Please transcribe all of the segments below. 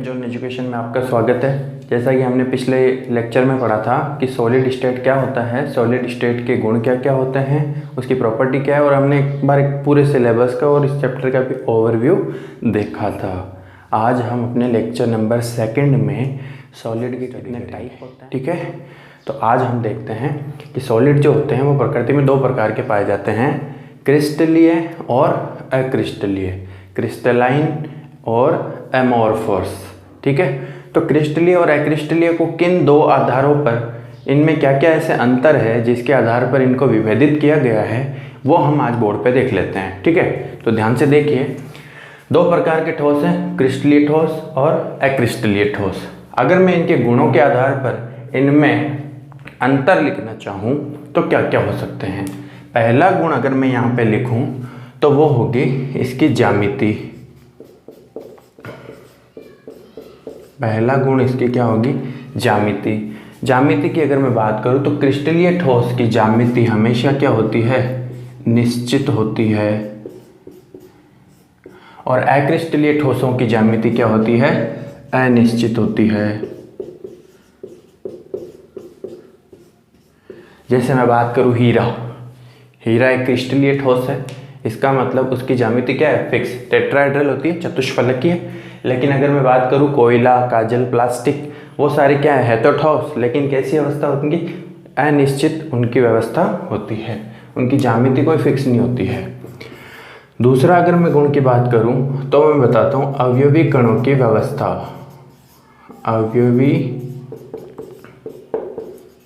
Time zone education में आपका स्वागत है। जैसा कि हमने पिछले लेक्चर में पढ़ा था कि सॉलिड स्टेट क्या होता है, सॉलिड स्टेट के गुण क्या क्या होते हैं, उसकी प्रॉपर्टी क्या है, और हमने एक बार एक पूरे सिलेबस का और इस चैप्टर का भी ओवरव्यू देखा था। आज हम अपने लेक्चर नंबर 2 में सॉलिड के कितने टाइप होते हैं, ठीक है। तो आज हम देखते हैं कि सॉलिड जो होते हैं वो प्रकृति में 2 प्रकार के पाए जाते हैं, क्रिस्टलीय और अक्रिस्टलीय, क्रिस्टलाइन और एमोर्फोस, ठीक है। तो क्रिस्टलीय और अक्रिस्टलीय को किन 2 आधारों पर, इनमें क्या क्या ऐसे अंतर है जिसके आधार पर इनको विभेदित किया गया है, वो हम आज बोर्ड पे देख लेते हैं, ठीक है। तो ध्यान से देखिए, 2 प्रकार के ठोस हैं, क्रिस्टलीय ठोस और अक्रिस्टलीय ठोस। अगर मैं इनके गुणों के आधार पर इनमें अंतर लिखना चाहूँ तो क्या क्या हो सकते हैं। पहला गुण अगर मैं यहाँ पे लिखूँ तो वो होगी इसकी ज्यामिति। पहला गुण इसकी क्या होगी, ज्यामिति। ज्यामिति की अगर मैं बात करूँ तो क्रिस्टलीय ठोस की ज्यामिति हमेशा क्या होती है, निश्चित होती है, और अक्रिस्टलीय ठोसों की ज्यामिति क्या होती है, अनिश्चित होती है। जैसे मैं बात करूँ हीरा, हीरा एक क्रिस्टलीय ठोस है, इसका मतलब उसकी ज्यामिति क्या है, फिक्स, टेट्राहेड्रल होती है, चतुष्फलकीय। लेकिन अगर मैं बात करूँ कोयला, काजल, प्लास्टिक, वो सारे क्या है तो ठोस, लेकिन कैसी अवस्था होती है, अनिश्चित उनकी व्यवस्था होती है, उनकी ज्यामिति कोई फिक्स नहीं होती है। दूसरा अगर मैं गुण की बात करूँ तो मैं बताता हूँ अवयवी कणों की व्यवस्था। अवयवी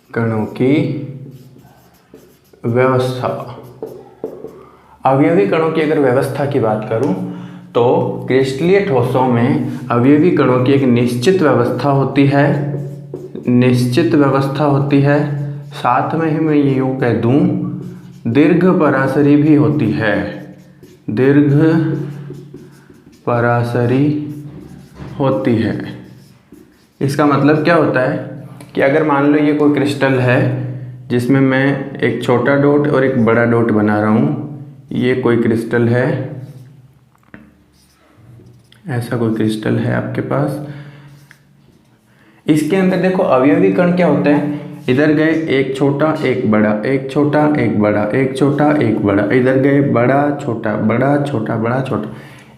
कणों की व्यवस्था, अवयवी कणों की अगर व्यवस्था की बात करूं तो क्रिस्टलीय ठोसों में अवयवी कणों की एक निश्चित व्यवस्था होती है, निश्चित व्यवस्था होती है। साथ में ही मैं यूँ कह दूं दीर्घ परासरी भी होती है, दीर्घ परासरी होती है। इसका मतलब क्या होता है कि अगर मान लो ये कोई क्रिस्टल है जिसमें मैं एक छोटा डॉट और एक बड़ा डॉट बना रहा हूँ, ये कोई क्रिस्टल है, ऐसा कोई क्रिस्टल है आपके पास। इसके अंदर देखो अवयवी कण क्या होते हैं, इधर गए एक छोटा एक बड़ा, एक छोटा एक बड़ा, एक छोटा एक बड़ा, इधर गए बड़ा छोटा बड़ा छोटा बड़ा छोटा,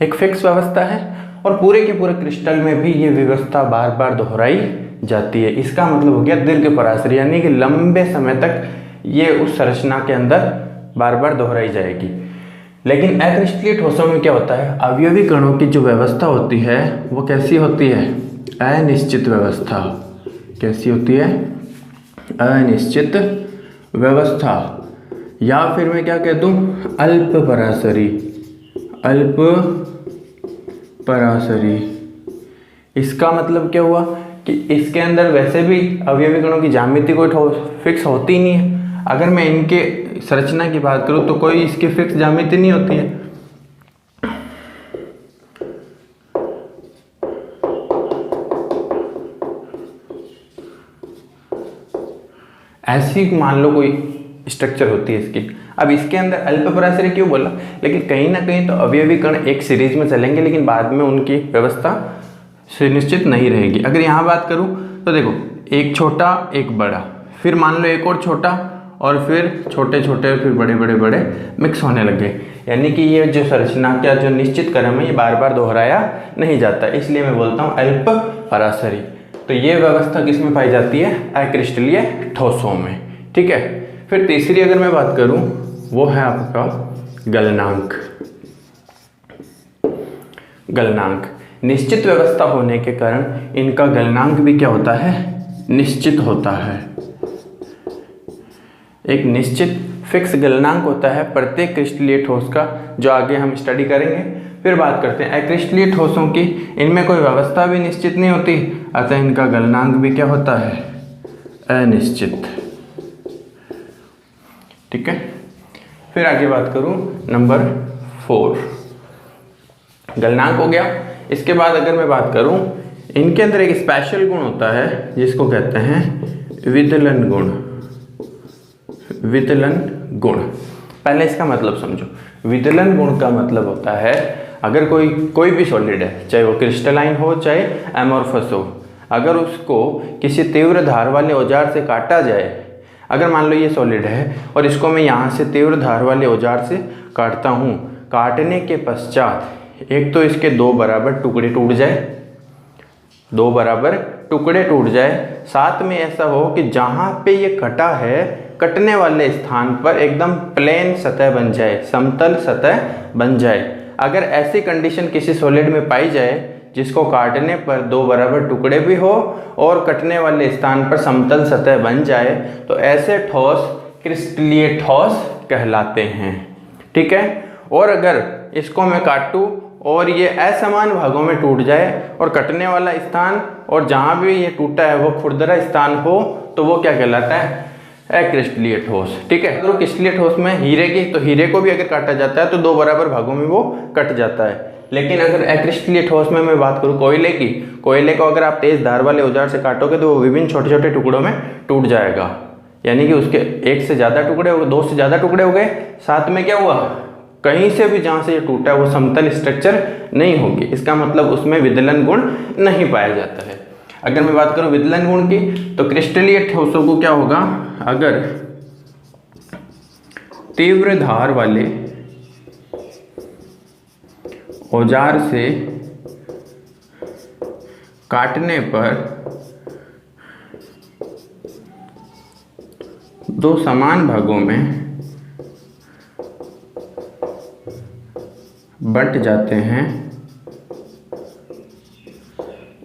एक फिक्स व्यवस्था है। और पूरे के पूरे क्रिस्टल में भी ये व्यवस्था बार बार दोहराई जाती है। इसका मतलब हो गया दीर्घ परासरी, यानी कि लंबे समय तक ये उस संरचना के अंदर बार बार दोहराई जाएगी। लेकिन अक्रिस्टलीय ठोसों में क्या होता है, अवयवी कणों की जो व्यवस्था होती है वो कैसी होती है, अनिश्चित व्यवस्था। कैसी होती है, अनिश्चित व्यवस्था, या फिर मैं क्या कह दूं, अल्प परासरी, अल्प परासरी। इसका मतलब क्या हुआ कि इसके अंदर वैसे भी अवयवी कणों की ज्यामिति कोई फिक्स होती नहीं है। अगर मैं इनके संरचना की बात करूं तो कोई इसकी फिक्स ज्यामिति नहीं होती है। ऐसी मान लो कोई स्ट्रक्चर होती है इसकी। अब इसके अंदर अल्प परासरी क्यों बोला, लेकिन कहीं ना कहीं तो अवयवी कण एक सीरीज में चलेंगे, लेकिन बाद में उनकी व्यवस्था सुनिश्चित नहीं रहेगी। अगर यहाँ बात करूँ तो देखो एक छोटा एक बड़ा, फिर मान लो एक और छोटा, और फिर छोटे छोटे, फिर बड़े बड़े बड़े मिक्स होने लगे। यानी कि ये जो संरचना का जो निश्चित क्रम है ये बार बार दोहराया नहीं जाता, इसलिए मैं बोलता हूँ अल्प परासरी। तो ये व्यवस्था किस में पाई जाती है, अक्रिस्टलीय ठोसों में, ठीक है। फिर तीसरी अगर मैं बात करूँ वो है आपका गलनांक। गलनांक, निश्चित व्यवस्था होने के कारण इनका गलनांक भी क्या होता है, निश्चित होता है। एक निश्चित फिक्स गलनांक होता है प्रत्येक क्रिस्टलीय ठोस का, जो आगे हम स्टडी करेंगे। फिर बात करते हैं अक्रिस्टलीय ठोसों की, इनमें कोई व्यवस्था भी निश्चित नहीं होती, अतः इनका गलनांक भी क्या होता है, अनिश्चित, ठीक है। फिर आगे बात करूं नंबर 4, गलनांक हो गया। इसके बाद अगर मैं बात करूं, इनके अंदर एक स्पेशल गुण होता है जिसको कहते हैं विदलन गुण। विदलन गुण, पहले इसका मतलब समझो। विदलन गुण का मतलब होता है अगर कोई भी सॉलिड है, चाहे वो क्रिस्टलाइन हो चाहे एमोर्फस हो, अगर उसको किसी तीव्र धार वाले औजार से काटा जाए, अगर मान लो ये सॉलिड है और इसको मैं यहाँ से तीव्र धार वाले औजार से काटता हूँ, काटने के पश्चात एक तो इसके दो बराबर टुकड़े टूट जाए, दो बराबर टुकड़े टूट जाए, साथ में ऐसा हो कि जहाँ पे ये कटा है कटने वाले स्थान पर एकदम प्लेन सतह बन जाए, समतल सतह बन जाए। अगर ऐसी कंडीशन किसी सॉलिड में पाई जाए जिसको काटने पर दो बराबर टुकड़े भी हो और कटने वाले स्थान पर समतल सतह बन जाए, तो ऐसे ठोस क्रिस्टलीय ठोस कहलाते हैं। ठीक है। और अगर इसको मैं काटूं और ये असमान भागों में टूट जाए और कटने वाला स्थान और जहाँ भी ये टूटा है वो खुरदरा स्थान हो, तो वो क्या कहलाता है? अक्रिस्टलीय ठोस। ठीक है। अगर क्रिस्टलीय ठोस में हीरे की, तो हीरे को भी अगर काटा जाता है तो दो बराबर भागों में वो कट जाता है। लेकिन अगर अक्रिस्टलीय ठोस में मैं बात करूँ कोयले की, कोयले को अगर आप तेज धार वाले औजार से काटोगे तो वो विभिन्न छोटे छोटे टुकड़ों में टूट जाएगा, यानी कि उसके एक से ज़्यादा टुकड़े हो गए, दो से ज़्यादा टुकड़े हो गए, साथ में क्या हुआ, कहीं से भी जहाँ से ये टूटा है वो समतल स्ट्रक्चर नहीं होगी। इसका मतलब उसमें विदलन गुण नहीं पाया जाता है। अगर मैं बात करूं विदलन गुण की, तो क्रिस्टलीय ठोसों को क्या होगा, अगर तीव्र धार वाले औजार से काटने पर दो समान भागों में बंट जाते हैं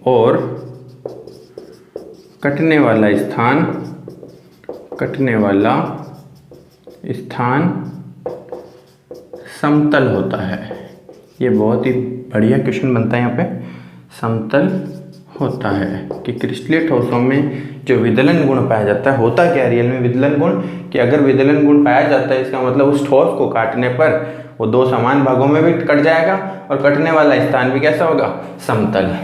और कटने वाला स्थान समतल होता है। ये बहुत ही बढ़िया क्वेश्चन बनता है यहाँ पे, समतल होता है कि क्रिस्टलीय ठोसों में जो विदलन गुण पाया जाता है, होता क्या रियल में विदलन गुण, कि अगर विदलन गुण पाया जाता है इसका मतलब उस ठोस को काटने पर वो दो समान भागों में भी कट जाएगा और कटने वाला स्थान भी कैसा होगा, समतल।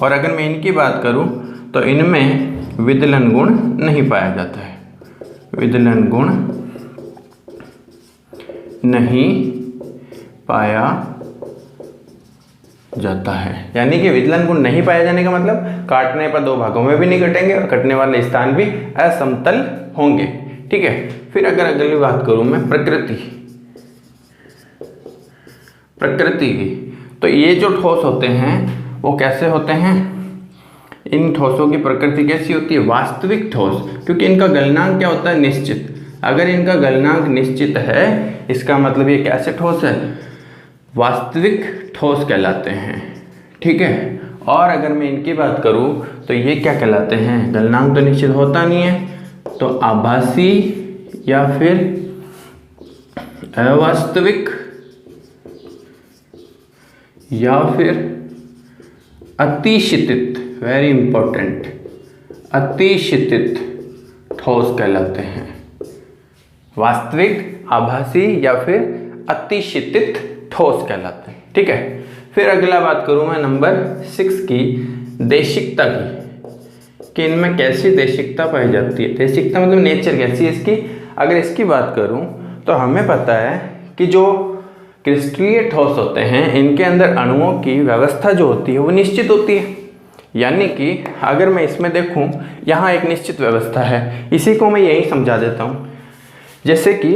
और अगर मैं इनकी बात करूं तो इनमें विदलन गुण नहीं पाया जाता है, विदलन गुण नहीं पाया जाता है। यानी कि विदलन गुण नहीं पाया जाने का मतलब काटने पर दो भागों में भी नहीं कटेंगे और कटने वाले स्थान भी असमतल होंगे। ठीक है। फिर अगर अगली बात करूं मैं प्रकृति की, तो ये जो ठोस होते हैं वो कैसे होते हैं, इन ठोसों की प्रकृति कैसी होती है, वास्तविक ठोस, क्योंकि इनका गलनांक क्या होता है, निश्चित। अगर इनका गलनांक निश्चित है इसका मतलब ये कैसे ठोस है, वास्तविक ठोस कहलाते हैं। ठीक है। और अगर मैं इनकी बात करूं तो ये क्या कहलाते हैं, गलनांक तो निश्चित होता नहीं है, तो आभासी या फिर अवास्तविक या फिर अतिशितित, वेरी इंपॉर्टेंट, अतिशितित ठोस कहलाते हैं। वास्तविक, आभासी या फिर अतिशितित ठोस कहलाते हैं। ठीक है। फिर अगला बात करूं मैं नंबर 6 की, देशिकता की, कि इनमें कैसी देशिकता पाई जाती है। देशिकता मतलब नेचर कैसी है इसकी। अगर इसकी बात करूं तो हमें पता है कि जो क्रिस्टलीय ठोस होते हैं इनके अंदर अणुओं की व्यवस्था जो होती है वो निश्चित होती है। यानी कि अगर मैं इसमें देखूं, यहाँ एक निश्चित व्यवस्था है, इसी को मैं यही समझा देता हूँ। जैसे कि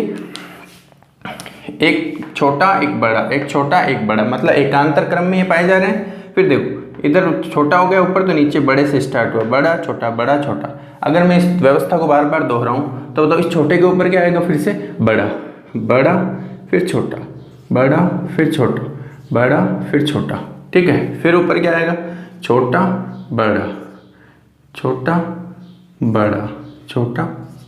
एक छोटा एक बड़ा, एक छोटा एक बड़ा, मतलब एकांतर क्रम में ये पाए जा रहे हैं। फिर देखो इधर छोटा हो गया ऊपर, तो नीचे बड़े से स्टार्ट हुआ, बड़ा छोटा बड़ा छोटा। अगर मैं इस व्यवस्था को बार बार दोहराऊं तो इस छोटे के ऊपर क्या आएगा, फिर से बड़ा, बड़ा फिर छोटा, बड़ा फिर छोटा, बड़ा फिर छोटा। ठीक है। फिर ऊपर क्या आएगा, छोटा बड़ा, छोटा बड़ा, छोटा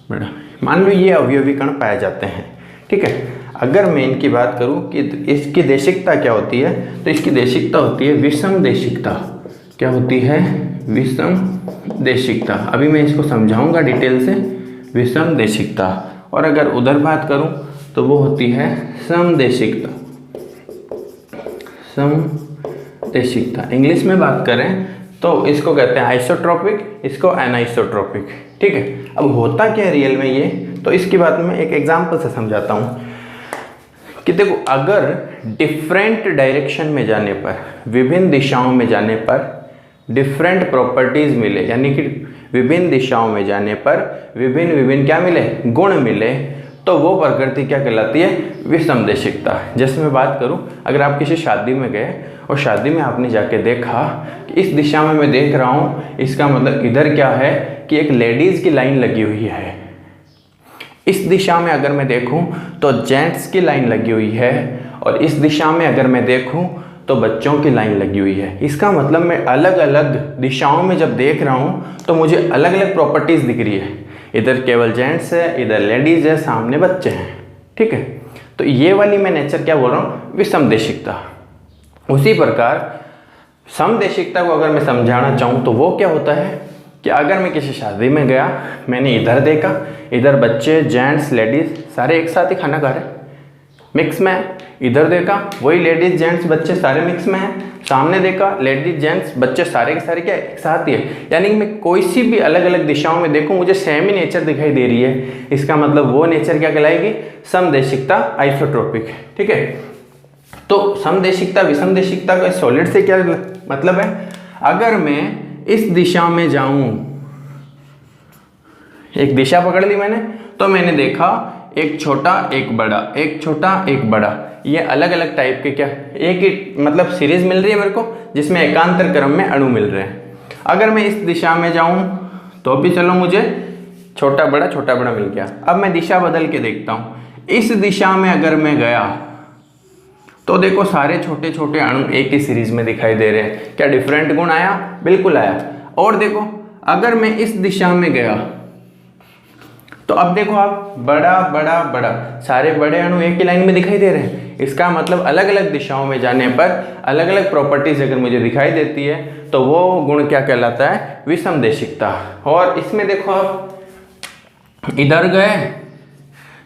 बड़ा। मान लो ये अवयवी कण पाए जाते हैं। ठीक है। अगर मैं इनकी बात करूं कि इसकी देशिकता क्या होती है, तो इसकी देशिकता होती है विषम देशिकता। क्या होती है, विषम देशिकता। अभी मैं इसको समझाऊंगा डिटेल से, विषम देशिकता। और अगर उधर बात करूं तो वो होती है समदेशिकता, समदेशिकता। इंग्लिश में बात करें तो इसको कहते हैं आइसोट्रोपिक, इसको एनाइसोट्रोपिक। ठीक है। अब होता क्या है रियल में ये, तो इसकी बात मैं एक एग्जाम्पल से समझाता हूँ कि देखो अगर डिफरेंट डायरेक्शन में जाने पर, विभिन्न दिशाओं में जाने पर डिफरेंट प्रॉपर्टीज मिले, यानी कि विभिन्न दिशाओं में जाने पर विभिन्न क्या मिले, गुण मिले, तो वो प्रकृति क्या कहलाती है, विषमदेशिकता। जैसे मैं बात करूं, अगर आप किसी शादी में गए और शादी में आपने जाके देखा कि इस दिशा में मैं देख रहा हूं, इसका मतलब इधर क्या है कि एक लेडीज की लाइन लगी हुई है। इस दिशा में अगर मैं देखूं तो जेंट्स की लाइन लगी हुई है, और इस दिशा में अगर मैं देखूं तो बच्चों की लाइन लगी हुई है। इसका मतलब मैं अलग अलग दिशाओं में जब देख रहा हूं तो मुझे अलग अलग प्रॉपर्टीज दिख रही है। इधर केवल जेंट्स है, इधर लेडीज है, सामने बच्चे हैं, ठीक है। तो ये वाली मैं नेचर क्या बोल रहा हूँ, विषमदेशिकता। उसी प्रकार समदेशिकता को अगर मैं समझाना चाहूँ तो वो क्या होता है कि अगर मैं किसी शादी में गया, मैंने इधर देखा, इधर बच्चे, जेंट्स, लेडीज सारे एक साथ ही खाना खा रहे, मिक्स में है। इधर देखा, वही लेडीज, जेंट्स, बच्चे सारे मिक्स में हैं। सामने देखा, लेडीज, जेंट्स, बच्चे सारे के सारे क्या एक साथ ही है। यानी कि मैं कोई सी भी अलग अलग दिशाओं में देखूं, मुझे सेम ही नेचर दिखाई दे रही है। इसका मतलब वो नेचर क्या कहलाएगी, समदेशिकता, आइसोट्रोपिक, ठीक है। तो समदेशिकता विषमदेशिकता का सॉलिड से क्या मतलब है, अगर मैं इस दिशा में जाऊं, एक दिशा पकड़ ली मैंने, तो मैंने देखा एक छोटा एक बड़ा, एक छोटा एक बड़ा, ये अलग अलग टाइप के क्या एक ही मतलब सीरीज मिल रही है मेरे को, जिसमें एकांतर क्रम में अणु मिल रहे हैं। अगर मैं इस दिशा में जाऊं तो भी चलो मुझे छोटा बड़ा मिल गया। अब मैं दिशा बदल के देखता हूं, इस दिशा में अगर मैं गया तो देखो सारे छोटे छोटे अणु एक ही सीरीज में दिखाई दे रहे हैं। क्या डिफरेंट गुण आया, बिल्कुल आया। और देखो अगर मैं इस दिशा में गया तो अब देखो आप बड़ा सारे बड़े अणु एक ही लाइन में दिखाई दे रहे हैं। इसका मतलब अलग अलग दिशाओं में जाने पर अलग अलग प्रॉपर्टीज अगर मुझे दिखाई देती है तो वो गुण क्या कहलाता है, विषमदेशिकता। और इसमें देखो आप इधर गए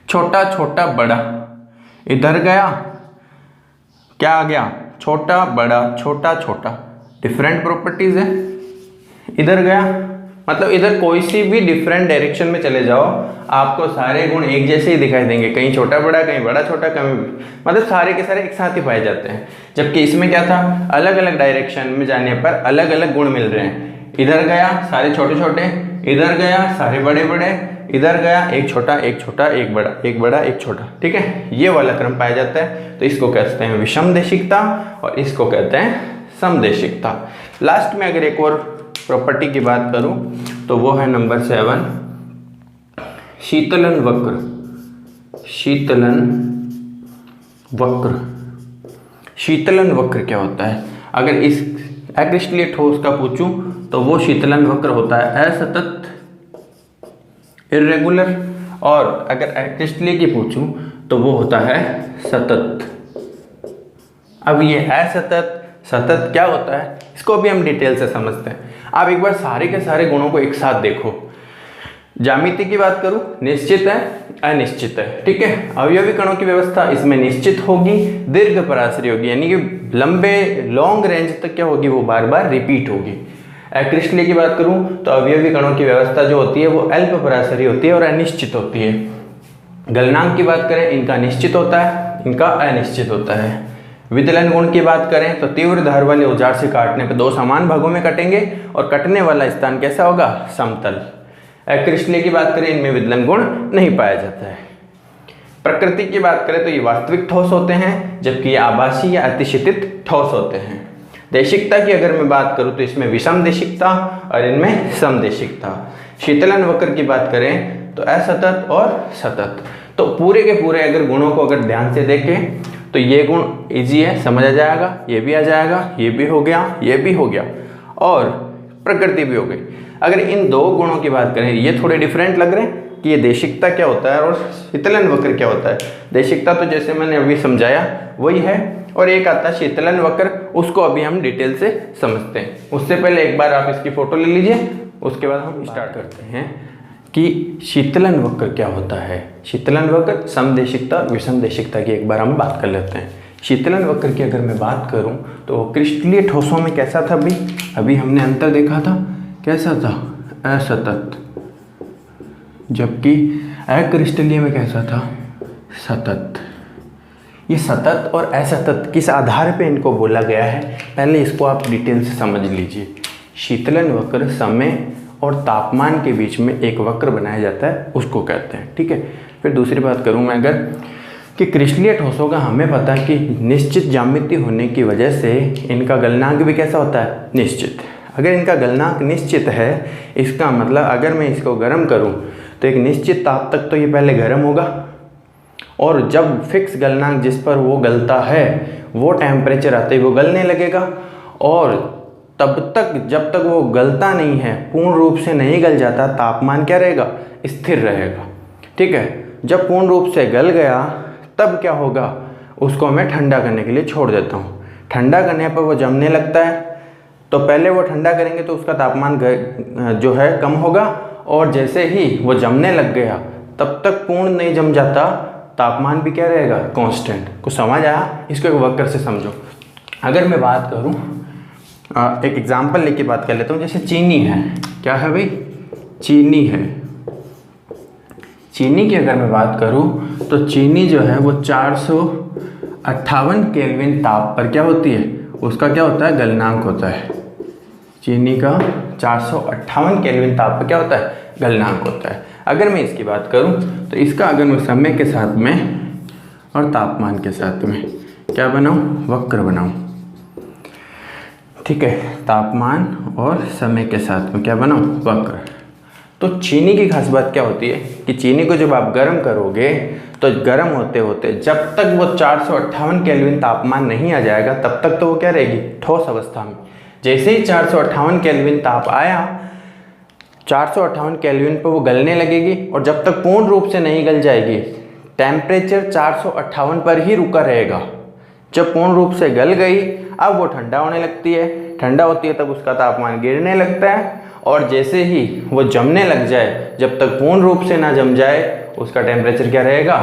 छोटा बड़ा, इधर गया क्या आ गया, छोटा बड़ा छोटा, डिफरेंट प्रॉपर्टीज है। इधर गया मतलब इधर कोई सी भी डिफरेंट डायरेक्शन में चले जाओ, आपको सारे गुण एक जैसे ही दिखाई देंगे, कहीं छोटा बड़ा, कहीं बड़ा छोटा, कहीं मतलब सारे के सारे एक साथ ही पाए जाते हैं। जबकि इसमें क्या था, अलग अलग डायरेक्शन में जाने पर अलग अलग गुण मिल रहे हैं। इधर गया सारे छोटे, इधर गया सारे बड़े, इधर गया एक छोटा एक बड़ा एक छोटा, ठीक है। ये वाला क्रम पाया जाता है। तो इसको कहते हैं विषमदेशिकता और इसको कहते हैं समदेशिकता। लास्ट में अगर एक और प्रॉपर्टी की बात करूं तो वो है नंबर 7, शीतलन वक्र। शीतलन वक्र क्या होता है, अगर इस अक्रिस्टलीय ठोस का पूछूं तो वो शीतलन वक्र होता है असतत, इर्रेगुलर, और अगर अक्रिस्टलीय की पूछूं तो वो होता है सतत। अब ये असतत सतत क्या होता है, इसको भी हम डिटेल से समझते हैं। आप एक बार सारे के सारे गुणों को एक साथ देखो। ज्यामिति की बात करूं, निश्चित है अनिश्चित है, ठीक है। अवयवी कणों की व्यवस्था इसमें निश्चित होगी, दीर्घ पराश्रयी होगी, यानी कि लॉन्ग रेंज तक क्या होगी, वो बार बार रिपीट होगी। अक्रिस्टलीय की बात करूं तो अवयवी कणों की व्यवस्था जो होती है वो अल्प पराश्रयी होती है और अनिश्चित होती है। गलनांक की बात करें, इनका निश्चित होता है, इनका अनिश्चित होता है। विदलन गुण की बात करें तो तीव्र धार वाले औजार से काटने पर दो समान भागों में कटेंगे और कटने वाला स्थान कैसा होगा, समतल। अक्रिस्टलीय की बात करें, इनमें विदलन गुण नहीं पाया जाता है। प्रकृति की बात करें तो ये वास्तविक ठोस होते हैं, जबकि ये आभासी या अतिशीतित ठोस होते हैं। देशिकता की अगर मैं बात करूं तो इसमें विषमदेशिकता और इनमें समदेशिकता। शीतलन वक्र की बात करें तो असतत और सतत। तो पूरे के पूरे अगर गुणों को अगर ध्यान से देखें तो ये गुण इजी है, समझ आ जाएगा, ये भी आ जाएगा, ये भी हो गया, ये भी हो गया और प्रकृति भी हो गई। अगर इन दो गुणों की बात करें, ये थोड़े डिफरेंट लग रहे हैं कि ये देशिकता क्या होता है और शीतलन वक्र क्या होता है। देशिकता तो जैसे मैंने अभी समझाया वही है, और एक आता है शीतलन वक्र, उसको अभी हम डिटेल से समझते हैं। उससे पहले एक बार आप इसकी फोटो ले लीजिए, उसके बाद हम स्टार्ट करते हैं कि शीतलन वक्र क्या होता है। शीतलन वक्र, समदेशिकता, विषमदेशिकता की एक बार हम बात कर लेते हैं। शीतलन वक्र की अगर मैं बात करूं तो क्रिस्टलीय ठोसों में कैसा था, अभी हमने अंतर देखा था, कैसा था, असतत, जबकि अक्रिस्टलीय में कैसा था, सतत। ये सतत और असतत किस आधार पे इनको बोला गया है, पहले इसको आप डिटेल से समझ लीजिए। शीतलन वक्र समय और तापमान के बीच में एक वक्र बनाया जाता है, उसको कहते हैं, ठीक है। फिर दूसरी बात करूँ मैं अगर कि क्रिस्टलीय ठोसों का हमें पता है कि निश्चित ज्यामिति होने की वजह से इनका गलनांक भी कैसा होता है, निश्चित। अगर इनका गलनांक निश्चित है, इसका मतलब अगर मैं इसको गर्म करूं तो एक निश्चित ताप तक तो ये पहले गर्म होगा, और जब फिक्स गलनांक जिस पर वो गलता है वो टेम्परेचर आते ही वो गलने लगेगा, और तब तक जब तक वो गलता नहीं है, पूर्ण रूप से नहीं गल जाता, तापमान क्या रहेगा, स्थिर रहेगा, ठीक है। जब पूर्ण रूप से गल गया तब क्या होगा, उसको मैं ठंडा करने के लिए छोड़ देता हूँ। ठंडा करने पर वो जमने लगता है, तो पहले वो ठंडा करेंगे तो उसका तापमान जो है कम होगा, और जैसे ही वो जमने लग गया तब तक पूर्ण नहीं जम जाता, तापमान भी क्या रहेगा, कांस्टेंट। कुछ समझ आया? इसको एक वक्र से समझो। अगर मैं बात करूं, एक एग्जांपल लेके बात कर लेता हूं, जैसे चीनी है, क्या है भाई, चीनी है। चीनी की अगर मैं बात करूं तो चीनी जो है वो 458 केल्विन ताप पर क्या होती है, उसका क्या होता है, गलनांक होता है। चीनी का 458 केल्विन ताप पर क्या होता है, गलनांक होता है। अगर मैं इसकी बात करूं तो इसका अगर मैं समय के साथ में और तापमान के साथ में क्या बनाऊं, वक्र बनाऊं, ठीक है। तापमान और समय के साथ में क्या बनाऊं, वक्र। तो चीनी की खास बात क्या होती है कि चीनी को जब आप गर्म करोगे तो गर्म होते होते जब तक वो 458 केल्विन तापमान नहीं आ जाएगा तब तक तो वो क्या रहेगी, ठोस अवस्था में। जैसे ही 458 केल्विन ताप आया, 458 केल्विन पर वो गलने लगेगी, और जब तक पूर्ण रूप से नहीं गल जाएगी, टेम्परेचर 458 पर ही रुका रहेगा। जब पूर्ण रूप से गल गई, अब वो ठंडा होने लगती है, ठंडा होती है तब उसका तापमान गिरने लगता है, और जैसे ही वो जमने लग जाए, जब तक पूर्ण रूप से ना जम जाए, उसका टेम्परेचर क्या रहेगा,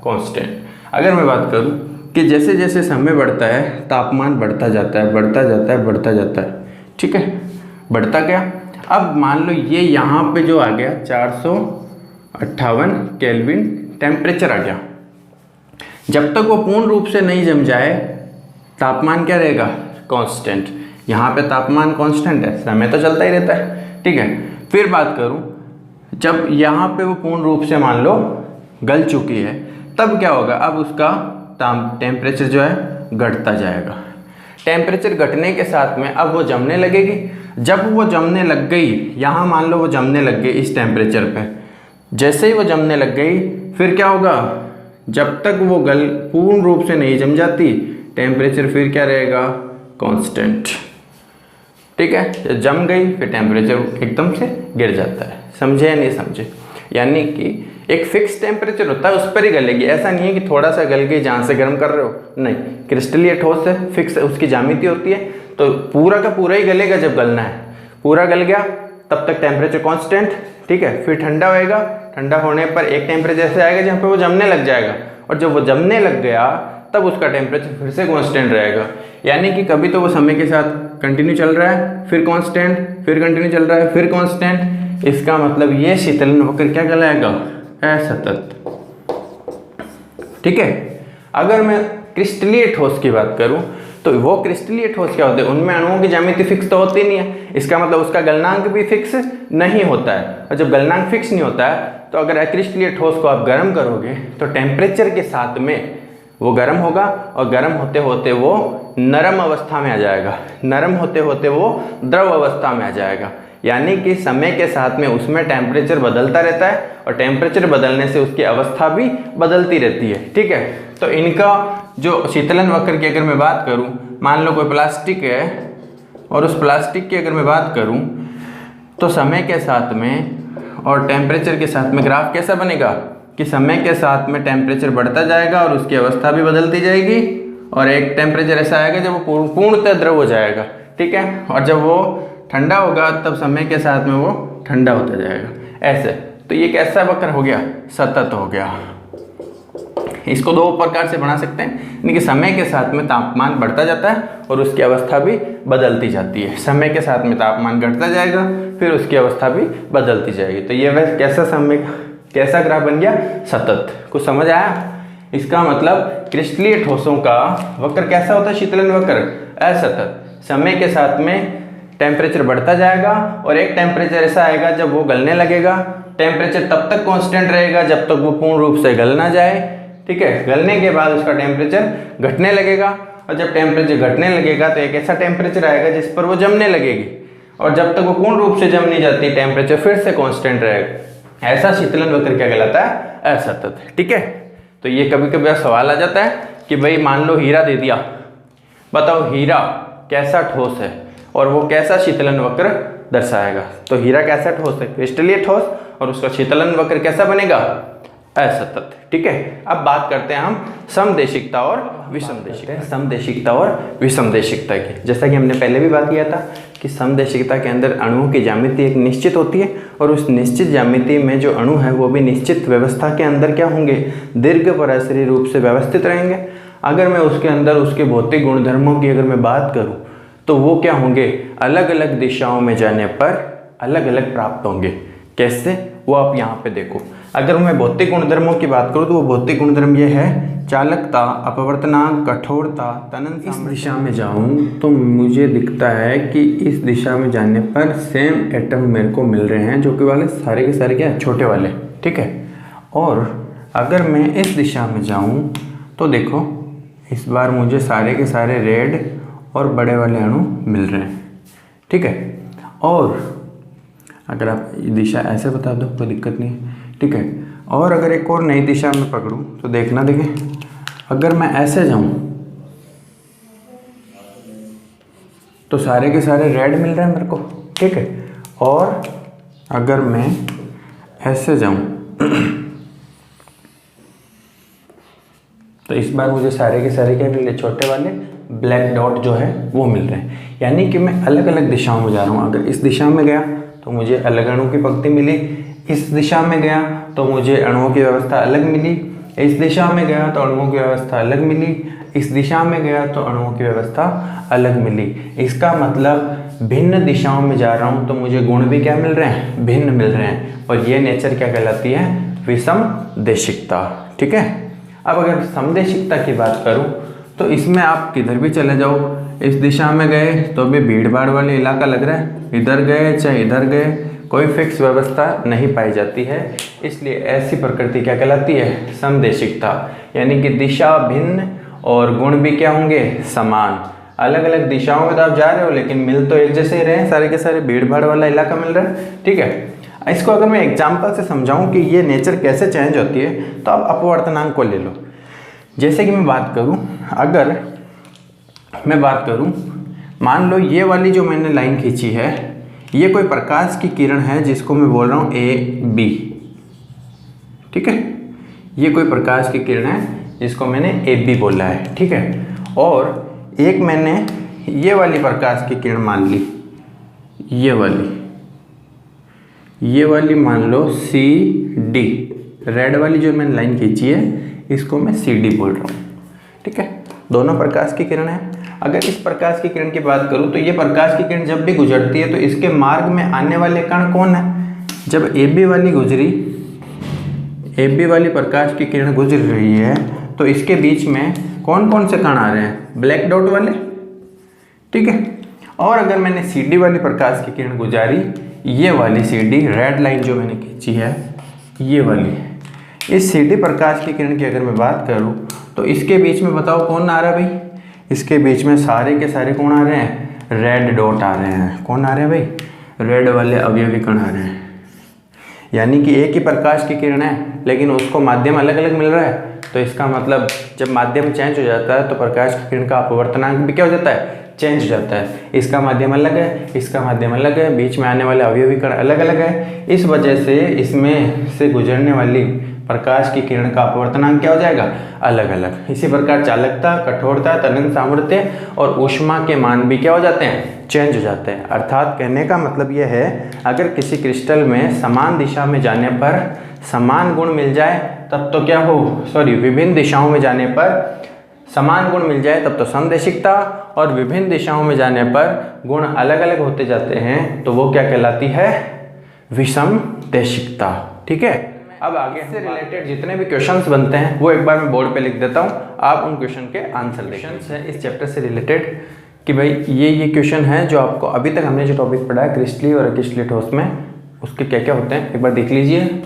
कांस्टेंट। अगर मैं बात करूं कि जैसे जैसे समय बढ़ता है तापमान बढ़ता जाता है, बढ़ता जाता है, बढ़ता जाता है, ठीक है, बढ़ता क्या, अब मान लो ये यहाँ पे जो आ गया 458 केल्विन टेम्परेचर आ गया, जब तक वो पूर्ण रूप से नहीं जम जाए तापमान क्या रहेगा, कांस्टेंट। यहाँ पे तापमान कांस्टेंट है, समय तो चलता ही रहता है, ठीक है। फिर बात करूँ, जब यहाँ पे वो पूर्ण रूप से मान लो गल चुकी है, तब क्या होगा, अब उसका टेम्परेचर जो है घटता जाएगा। टेम्परेचर घटने के साथ में अब वो जमने लगेगी। जब वो जमने लग गई, यहाँ मान लो वो जमने लग गई इस टेम्परेचर पे, जैसे ही वो जमने लग गई, फिर क्या होगा, जब तक वो पूर्ण रूप से नहीं जम जाती, टेम्परेचर फिर क्या रहेगा, कांस्टेंट, ठीक है। जम गई फिर टेम्परेचर एकदम से गिर जाता है। समझे या नहीं समझे? यानी कि एक फिक्स टेम्परेचर होता है, उस पर ही गलेगी। ऐसा नहीं है कि थोड़ा सा गल गई जहाँ से गर्म कर रहे हो, नहीं। क्रिस्टलीय ठोस है, फिक्स उसकी ज्यामिति होती है, तो पूरा का पूरा ही गलेगा जब गलना है। पूरा गल गया तब तक टेम्परेचर कांस्टेंट, ठीक है। फिर ठंडा होएगा, ठंडा होने पर एक टेम्परेचर ऐसे आएगा जहाँ पे वो जमने लग जाएगा, और जब वो जमने लग गया तब उसका टेम्परेचर फिर से कांस्टेंट रहेगा। यानी कि कभी तो वो समय के साथ कंटिन्यू चल रहा है, फिर कांस्टेंट, फिर कंटिन्यू चल रहा है, फिर कांस्टेंट। इसका मतलब ये शीतलन वक्र क्या कहलाएगा, असतत, ठीक है। अगर मैं क्रिस्टलीय ठोस की बात करूं तो वो क्रिस्टलीय ठोस क्या होते हैं, उनमें अणुओं की ज्यामिति फिक्स तो होती नहीं है। इसका मतलब उसका गलनांक भी फिक्स नहीं होता है, और जब गलनांक फिक्स नहीं होता है तो अगर अक्रिस्टलीय ठोस को आप गर्म करोगे तो टेम्परेचर के साथ में वो गर्म होगा, और गर्म होते होते वो नरम अवस्था में आ जाएगा, नरम होते होते वो द्रव अवस्था में आ जाएगा। यानी कि समय के साथ में उसमें टेम्परेचर बदलता रहता है, और टेम्परेचर बदलने से उसकी अवस्था भी बदलती रहती है, ठीक है। तो इनका जो शीतलन वक्र की अगर मैं बात करूं, मान लो कोई प्लास्टिक है, और उस प्लास्टिक की अगर मैं बात करूं तो समय के साथ में और टेम्परेचर के साथ में ग्राफ कैसा बनेगा कि समय के साथ में टेम्परेचर बढ़ता जाएगा और उसकी अवस्था भी बदलती जाएगी, और एक टेम्परेचर ऐसा आएगा जब वो पूर्णतः द्रव हो जाएगा, ठीक है। और जब वो ठंडा होगा तब समय के साथ में वो ठंडा होता जाएगा, ऐसे। तो ये कैसा वक्र हो गया, सतत हो गया। इसको दो प्रकार से बना सकते हैं, यानी कि समय के साथ में तापमान बढ़ता जाता है और उसकी अवस्था भी बदलती जाती है। समय के साथ में तापमान घटता जाएगा, फिर उसकी अवस्था भी बदलती जाएगी। तो ये वह कैसा ग्राफ बन गया, सतत। कुछ समझ आया? इसका मतलब क्रिस्टलीय ठोसों का वक्र कैसा होता है, शीतलन वक्र असतत। समय के साथ में टेम्परेचर बढ़ता जाएगा और एक टेम्परेचर ऐसा आएगा जब वो गलने लगेगा। टेम्परेचर तब तक कांस्टेंट रहेगा जब तक वो पूर्ण रूप से गल ना जाए, ठीक है। गलने के बाद उसका टेम्परेचर घटने लगेगा और जब टेम्परेचर घटने लगेगा तो एक ऐसा टेम्परेचर आएगा जिस पर वो जमने लगेगी, और जब तक वो पूर्ण रूप से जम नहीं जाती टेम्परेचर फिर से कांस्टेंट रहेगा। ऐसा शीतलन वक्र क्या कहलाता है, असतत, ठीक है। तो ये कभी कभी सवाल आ जाता है कि भाई मान लो हीरा दे दिया, बताओ हीरा कैसा ठोस है और वो कैसा शीतलन वक्र दर्शाएगा। तो हीरा कैसा ठोस है, क्रिस्टलीय ठोस, और उसका शीतलन वक्र कैसा बनेगा, असतत, ठीक है। अब बात करते हैं हम समदेशिकता और विषमदेशिकता, समदेशिकता और विषमदेशिकता की। जैसा कि हमने पहले भी बात किया था कि समदेशिकता के अंदर अणुओं की ज्यामिति एक निश्चित होती है और उस निश्चित ज्यामिति में जो अणु है वो भी निश्चित व्यवस्था के अंदर क्या होंगे, दीर्घ पराश्रयी रूप से व्यवस्थित रहेंगे। अगर मैं उसके अंदर उसके भौतिक गुणधर्मों की अगर मैं बात करूँ तो वो क्या होंगे, अलग अलग दिशाओं में जाने पर अलग अलग प्राप्त होंगे। कैसे, वो आप यहाँ पे देखो। अगर मैं भौतिक गुणधर्मों की बात करूँ तो वो भौतिक गुणधर्म ये है, चालकता, अपवर्तनांक, कठोरता, तनन। इस दिशा में जाऊँ तो मुझे दिखता है कि इस दिशा में जाने पर सेम एटम मेरे को मिल रहे हैं, जो कि वाले सारे के सारे क्या छोटे वाले, ठीक है। और अगर मैं इस दिशा में जाऊँ तो देखो इस बार मुझे सारे के सारे रेड और बड़े वाले अणु मिल रहे हैं, ठीक है। और अगर आप दिशा ऐसे बता दो कोई दिक्कत नहीं है, ठीक है। और अगर एक और नई दिशा में पकड़ूं तो देखना, देखें अगर मैं ऐसे जाऊं तो सारे के सारे रेड मिल रहे हैं मेरे को, ठीक है। और अगर मैं ऐसे जाऊं तो इस बार मुझे सारे के सारे क्या मिल रहे, छोटे वाले ब्लैक डॉट जो है वो मिल रहे हैं। यानी कि मैं अलग अलग दिशाओं में जा रहा हूँ। अगर इस दिशा में गया तो मुझे अलग अणु की पंक्ति मिली, इस दिशा में गया तो मुझे अणुओं की व्यवस्था अलग मिली, इस दिशा में गया तो अणुओं की व्यवस्था अलग मिली, इस दिशा में गया तो अणुओं की व्यवस्था अलग मिली। इसका मतलब भिन्न दिशाओं में जा रहा हूँ तो मुझे गुण भी क्या मिल रहे हैं, भिन्न मिल रहे हैं। और ये नेचर क्या कहलाती है, विषमदेशिकता, ठीक है। अब अगर समदेशिकता की बात करूँ तो इसमें आप किधर भी चले जाओ, इस दिशा में गए तो भी भीड़ भाड़ वाले इलाका लग रहा है, इधर गए चाहे इधर गए कोई फिक्स व्यवस्था नहीं पाई जाती है। इसलिए ऐसी प्रकृति क्या कहलाती है, समदेशिकता। यानी कि दिशा भिन्न और गुण भी क्या होंगे, समान। अलग अलग दिशाओं में तो आप जा रहे हो लेकिन मिल तो एक जैसे ही रहे हैं, सारे के सारे भीड़ भाड़ वाला इलाका मिल रहा है, ठीक है। इसको अगर मैं एग्जाम्पल से समझाऊं कि ये नेचर कैसे चेंज होती है तो आप अपवर्तनांक को ले लो। जैसे कि मैं बात करूं, अगर मैं बात करूं, मान लो ये वाली जो मैंने लाइन खींची है ये कोई प्रकाश की किरण है जिसको मैं बोल रहा हूं ए बी, ठीक है। ये कोई प्रकाश की किरण है जिसको मैंने ए बी बोला है, ठीक है। और एक मैंने ये वाली प्रकाश की किरण मान ली, ये वाली मान लो सी डी, रेड वाली जो मैंने लाइन खींची है इसको मैं सी डी बोल रहा हूँ, ठीक है। दोनों प्रकाश की किरण है। अगर इस प्रकाश की किरण की बात करूँ तो ये प्रकाश की किरण जब भी गुजरती है तो इसके मार्ग में आने वाले कण कौन है। जब ए बी वाली गुजरी, ए बी वाली प्रकाश की किरण गुजर रही है तो इसके बीच में कौन कौन से कण आ रहे हैं, ब्लैक डॉट वाले, ठीक है। और अगर मैंने सी डी वाली प्रकाश की किरण गुजारी, ये वाली सी डी रेड लाइन जो मैंने खींची है ये वाली, इस सी डी प्रकाश की किरण की अगर मैं बात करूं तो इसके बीच में बताओ कौन आ रहा है भाई, इसके बीच में सारे के सारे कौन आ रहे हैं, रेड डॉट आ रहे हैं। कौन आ रहे हैं भाई, रेड वाले अवयवी कण आ रहे हैं। यानी कि एक ही प्रकाश की किरण है लेकिन उसको माध्यम अलग अलग मिल रहा है। तो इसका मतलब जब माध्यम चेंज हो जाता है तो प्रकाश की किरण का अपवर्तनांक भी क्या हो जाता है, चेंज हो जाता है। इसका माध्यम अलग है, इसका माध्यम अलग है, बीच में आने वाले अवयवी कण अलग अलग है। इस वजह से इसमें से गुजरने वाली प्रकाश की किरण का अपवर्तनांक क्या हो जाएगा, अलग अलग। इसी प्रकार चालकता, कठोरता, तनन सामर्थ्य और ऊष्मा के मान भी क्या हो जाते हैं, चेंज हो जाते हैं। अर्थात कहने का मतलब यह है, अगर किसी क्रिस्टल में समान दिशा में जाने पर समान गुण मिल जाए तब तो क्या हो, विभिन्न दिशाओं में जाने पर समान गुण मिल जाए तब तो समदेशिकता, और विभिन्न दिशाओं में जाने पर गुण अलग अलग होते जाते हैं तो वो क्या कहलाती है, विषमदेशिकता, ठीक है। अब आगे इससे रिलेटेड जितने भी क्वेश्चंस बनते हैं वो एक बार मैं बोर्ड पे लिख देता हूँ, आप उन क्वेश्चन के आंसर क्वेश्चंस है इस चैप्टर से रिलेटेड कि भाई ये क्वेश्चन है जो आपको अभी तक हमने जो टॉपिक पढ़ा है क्रिस्टलीय और अक्रिस्टलीय ठोस में, उसके क्या क्या होते हैं एक बार देख लीजिए।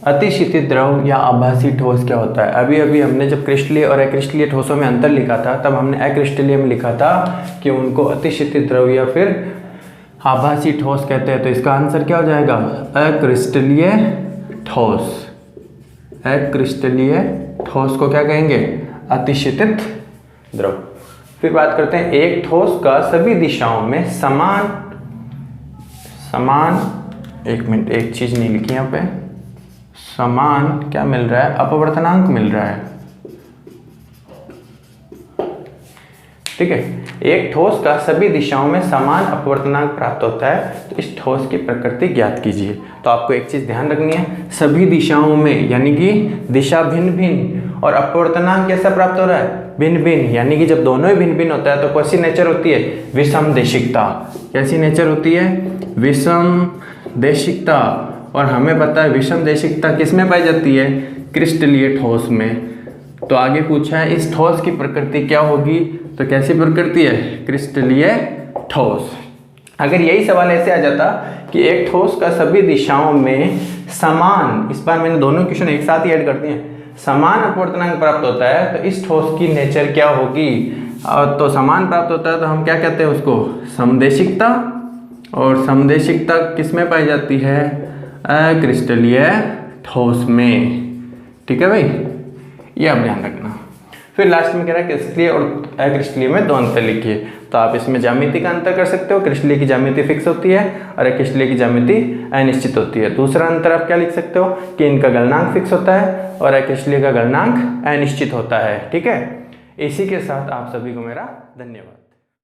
अतिशीतित द्रव या आभासी ठोस क्या होता है? अभी अभी हमने जब क्रिस्टलीय और अक्रिस्टलीय ठोसों में अंतर लिखा था तब हमने अक्रिस्टलीय में लिखा था कि उनको अतिशीतित द्रव या फिर आभासी ठोस कहते हैं। तो इसका आंसर क्या हो जाएगा? अक्रिस्टलीय ठोस। अक्रिस्टलीय ठोस को क्या कहेंगे? अतिशीतित द्रव। फिर बात करते हैं एक ठोस का सभी दिशाओं में समान एक मिनट, एक चीज नहीं लिखी यहाँ पे, समान क्या मिल रहा है? अपवर्तनांक मिल रहा है। ठीक है, एक ठोस का सभी दिशाओं में समान अपवर्तनांक प्राप्त होता है, तो इस ठोस की प्रकृति ज्ञात कीजिए। तो आपको एक चीज ध्यान रखनी है, सभी दिशाओं में यानी कि दिशा भिन्न भिन्न और अपवर्तनांक कैसा प्राप्त हो रहा है? भिन्न भिन्न, यानी कि जब दोनों ही भिन्न भिन्न होता है तो कैसी नेचर होती है? विषम देशिकता। कैसी नेचर होती है? विषम देशिकता। और हमें पता है विषम देशिकता किस में पाई जाती है? क्रिस्टलीय ठोस में। तो आगे पूछा है इस ठोस की प्रकृति क्या होगी? तो कैसी प्रकृति है? क्रिस्टलीय ठोस। अगर यही सवाल ऐसे आ जाता कि एक ठोस का सभी दिशाओं में समान, इस बार मैंने दोनों क्वेश्चन एक साथ ही ऐड कर दिए, समान अपवर्तनांक प्राप्त होता है तो इस ठोस की नेचर क्या होगी? तो समान प्राप्त होता है तो हम क्या कहते हैं उसको? समदेशिकता। और समदेशिकता किस में पाई जाती है? अक्रिस्टलीय ठोस में। ठीक है भाई, ये आप ध्यान रखना। फिर लास्ट में कह रहा है क्रिस्टलीय और अक्रिस्टलीय में दो अंतर लिखिए। तो आप इसमें ज्यामिति का अंतर कर सकते हो। क्रिस्टलीय की ज्यामिति फिक्स होती है और अक्रिस्टलीय की ज्यामिति अनिश्चित होती है। दूसरा अंतर आप क्या लिख सकते हो कि इनका गलनांक फिक्स होता है और अक्रिस्टलीय का गलनांक अनिश्चित होता है। ठीक है, इसी के साथ आप सभी को मेरा धन्यवाद।